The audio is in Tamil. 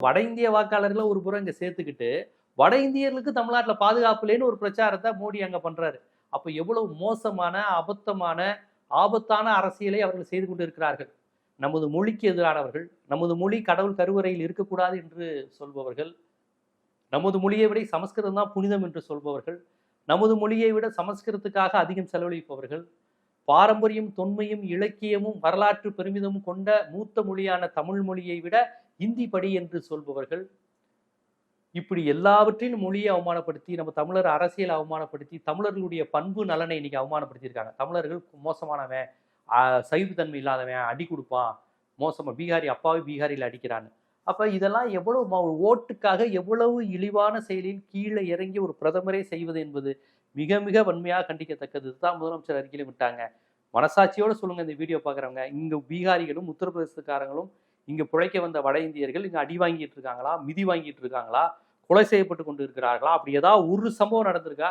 வட இந்திய வாக்காளர்களை ஒரு புறம் இங்க சேர்த்துக்கிட்டு வட இந்தியர்களுக்கு தமிழ்நாட்டுல பாதுகாப்பு இல்லைன்னு ஒரு பிரச்சாரத்தை மோடி அங்க பண்றாரு. அப்ப எவ்வளவு மோசமான, அபத்தமான, ஆபத்தான அரசியலை அவர்கள் செய்து கொண்டிருக்கிறார்கள். நமது மொழிக்கு எதிரானவர்கள், நமது மொழி கடவுள் கருவறையில் இருக்கக்கூடாது என்று சொல்பவர்கள், நமது மொழியை விட சமஸ்கிருதம் தான் புனிதம் என்று சொல்பவர்கள், நமது மொழியை விட சமஸ்கிருதத்துக்காக அதிகம் செலவழிப்பவர்கள், பாரம்பரியம், தொன்மையும், இலக்கியமும், வரலாற்று பெருமிதமும் கொண்ட மூத்த மொழியான தமிழ் மொழியை விட இந்தி படி என்று சொல்பவர்கள், இப்படி எல்லாவற்றையும் மொழியை அவமானப்படுத்தி, நம்ம தமிழர் அரசியல் அவமானப்படுத்தி, தமிழர்களுடைய பண்பு நலனை இன்னைக்கு அவமானப்படுத்தியிருக்காங்க. தமிழர்கள் மோசமானவன், சகிப்புத்தன்மை இல்லாதவன், அடி கொடுப்பான், மோசமா பீகாரி அப்பாவை பீகாரியில் அடிக்கிறான்னு. அப்ப இதெல்லாம் எவ்வளவு ஓட்டுக்காக எவ்வளவு இழிவான செயலில் கீழே இறங்கி ஒரு பிரதமரே செய்வது என்பது மிக மிக வன்மையாக கண்டிக்கத்தக்கது. இதுதான் முதலமைச்சர் அறிக்கையில விட்டாங்க. மனசாட்சியோட சொல்லுங்க இந்த வீடியோ பார்க்குறவங்க. இங்க பீகாரிகளும் உத்தரப்பிரதேசக்காரங்களும் இங்க பிழைக்க வந்த வட இந்தியர்கள் இங்க அடி வாங்கிட்டு இருக்காங்களா, மிதி வாங்கிட்டு இருக்காங்களா, கொலை செய்யப்பட்டு கொண்டு இருக்கிறார்களா, அப்படி ஏதாவது ஒரு சம்பவம் நடந்திருக்கா?